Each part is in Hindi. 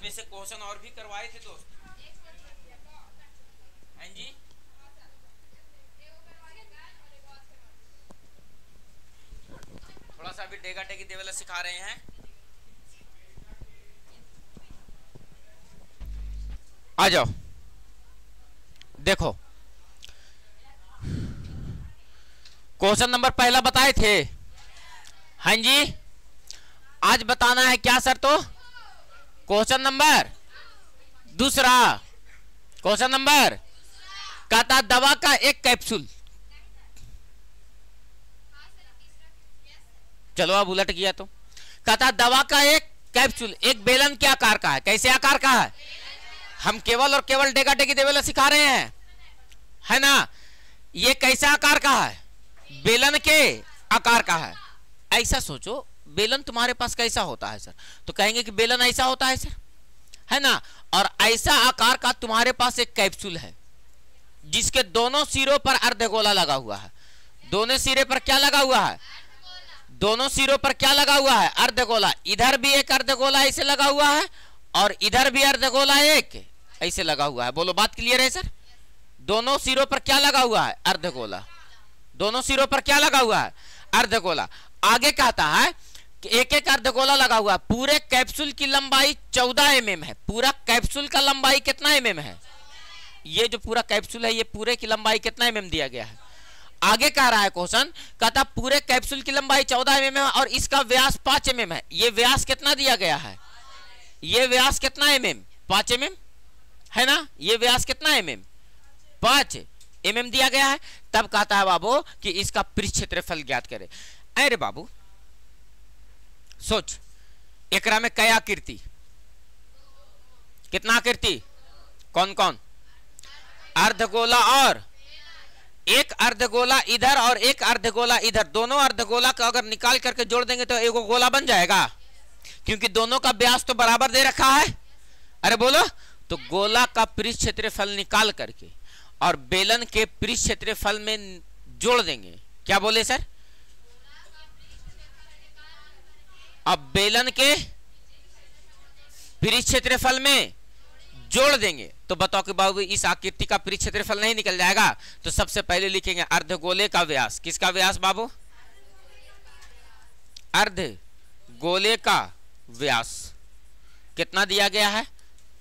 इसमें से क्वेश्चन और भी करवाए थे दोस्त। हैं जी, थोड़ा सा अभी डेगा टेगी देवेला सिखा रहे हैं। आ जाओ, देखो क्वेश्चन नंबर पहला बताए थे। हाँ जी, आज बताना है क्या सर? तो क्वेश्चन नंबर दूसरा, क्वेश्चन नंबर कहता दवा का एक कैप्सूल, चलो अब उलट गया तो कहता दवा का एक कैप्सूल एक बेलन के आकार का है। कैसे आकार का है? हम केवल और केवल डेगा डेगी देवेला सिखा रहे हैं, है ना। ये कैसा आकार का है? बेलन के आकार का है। ऐसा सोचो, बेलन तुम्हारे पास कैसा होता है सर? तो कहेंगे कि बेलन ऐसा होता है सर, है ना। और ऐसा आकार का तुम्हारे पास एक कैप्सूल है जिसके दोनों सिरों पर अर्धगोला लगा हुआ है। दोनों सिरे पर क्या लगा हुआ है? दोनों सिरों पर क्या लगा हुआ है? अर्धगोला। इधर भी एक अर्धगोला ऐसे लगा हुआ है और इधर भी अर्धगोला एक ऐसे लगा हुआ है। बोलो बात क्लियर है सर? दोनों सिरों पर क्या लगा हुआ है? अर्धगोला। दोनों सिरों पर क्या लगा हुआ है? अर्धगोला। आगे कहता है कि एक एक अर्धगोला लगा हुआ है। पूरे कैप्सूल की लंबाई 14 mm है। पूरा कैप्सूल का लंबाई कितना mm है? ये जो पूरा कैप्सूल है ये पूरे की लंबाई कितना mm दिया गया है? आगे कह रहा है क्वेश्चन, कहता पूरे कैप्सूल की लंबाई 14 mm है और इसका व्यास 5 mm है। ये व्यास कितना दिया गया है? ये व्यास कितना mm? 5 mm है ना। ये व्यास कितना mm? 5 mm दिया गया है। तब कहता है बाबू कि इसका पृष्ठ क्षेत्रफल ज्ञात करे। अरे बाबू सोच, एकरा में कई आकृति, कितना आकृति? कौन कौन? अर्धगोला और एक अर्धगोला इधर और एक अर्धगोला इधर। दोनों अर्धगोला का अगर निकाल करके जोड़ देंगे तो एक गोला बन जाएगा, क्योंकि दोनों का व्यास तो बराबर दे रखा है। अरे बोलो, तो गोला का पृष्ठ क्षेत्रफल निकाल करके और बेलन के पृष्ठ क्षेत्रफल में जोड़ देंगे। क्या बोले सर? अब बेलन के पृष्ठ क्षेत्रफल में जोड़ देंगे तो बताओ कि बाबू इस आकृति का पृष्ठ क्षेत्रफल नहीं निकल जाएगा? तो सबसे पहले लिखेंगे अर्धगोले का व्यास। किसका व्यास बाबू? अर्धगोले का व्यास कितना दिया गया है?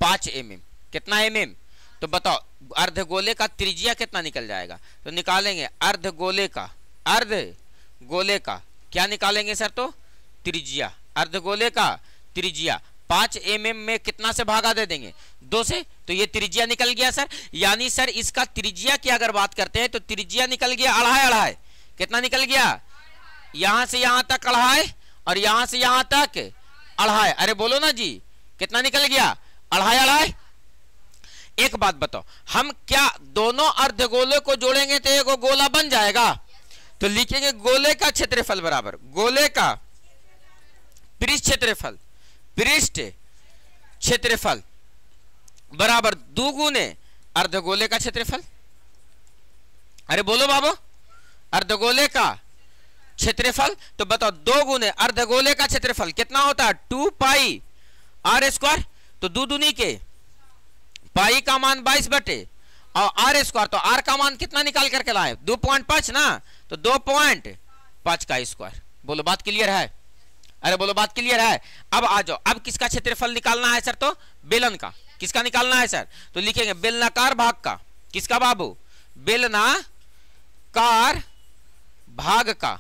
5 mm। कितना mm? तो बताओ अर्धगोले का त्रिज्या कितना निकल जाएगा? तो निकालेंगे अर्धगोले का, अर्धगोले का क्या निकालेंगे सर? तो त्रिज्या, अर्धगोले का त्रिज्या 5 mm में कितना से भागा दे देंगे? 2 से। तो ये त्रिज्या निकल गया सर। यानी सर इसका त्रिज्या की अगर बात करते हैं तो त्रिज्या निकल गया 2.5। कितना निकल गया? यहां से यहां तक 2.5 और यहां से यहां तक 2.5। अरे बोलो ना जी, कितना निकल गया? 2.5। एक बात बताओ, हम क्या दोनों अर्धगोले को जोड़ेंगे तो एक गोला बन जाएगा? तो लिखेंगे गोले का क्षेत्रफल बराबर गोले का पृष्ठ क्षेत्रफल, पृष्ठ क्षेत्रफल बराबर 2 गुने अर्धगोले का क्षेत्रफल। अरे बोलो बाबू, अर्धगोले का क्षेत्रफल। तो बताओ 2 गुने अर्धगोले का क्षेत्रफल कितना होता है? 2 पाई आर स्क्वायर। तो 2 दूनी के पाई का मान 22 बटे और आर स्क्वायर, तो आर का मान कितना निकाल करके लाए? 2.5 ना। तो 2.5 का स्क्वायर। बोलो बात क्लियर है? अरे बोलो बात क्लियर है? अब आ जाओ, अब किसका क्षेत्रफल निकालना है सर? तो बेलन का। किसका निकालना है सर? तो लिखेंगे बेलनाकार भाग का। किसका बाबू? बेलनाकार भाग का।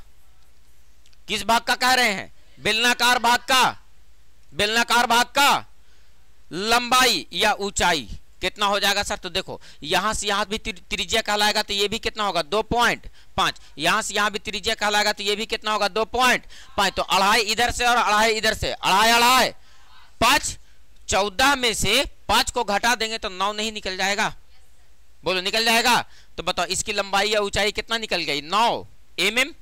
किस भाग का कह रहे हैं? बेलनाकार भाग का। बेलनाकार भाग का लंबाई या ऊंचाई कितना हो जाएगा सर? तो देखो यहां से यहां भी त्रिज्या कहलाएगा तो ये भी कितना होगा? 2.5। यहां से यहां भी त्रिज्या कहलाएगा तो ये भी कितना होगा? 2.5। तो 2.5 इधर से और 2.5 इधर से, 2.5 5। 14 में से 5 को घटा देंगे तो 9 नहीं निकल जाएगा? बोलो निकल जाएगा? तो बताओ इसकी लंबाई या ऊंचाई कितना निकल गई? 9 mm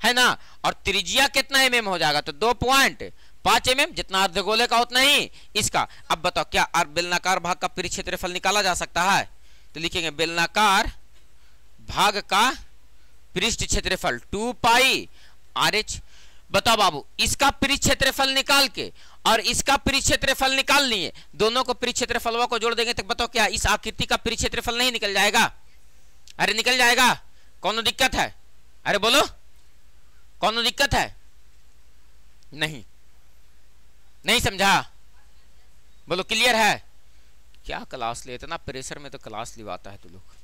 है ना। और त्रिज्या कितना mm हो जाएगा? तो 2.5 mm, जितना अर्धगोले का उतना ही इसका। अब बताओ क्या बेलनाकार भाग का पृष्ठ क्षेत्रफल निकाला जा सकता है? तो लिखेंगे बेलनाकार भाग का पृष्ठ क्षेत्रफल 2 पाई RH। बताओ बाबू, इसका पृष्ठ क्षेत्रफल निकाल के और इसका परिक्षेत्रफल निकाल लिए, दोनों को परिक्षेत्रफलवा को जोड़ देंगे तो बताओ क्या इस आकृति का परिक्षेत्रफल नहीं निकल जाएगा? अरे निकल जाएगा, कौन दिक्कत है? अरे बोलो, कौन दिक्कत है? नहीं, नहीं समझा? बोलो क्लियर है? क्या क्लास ले, इतना प्रेशर में तो क्लास लिवाता है तू लोग।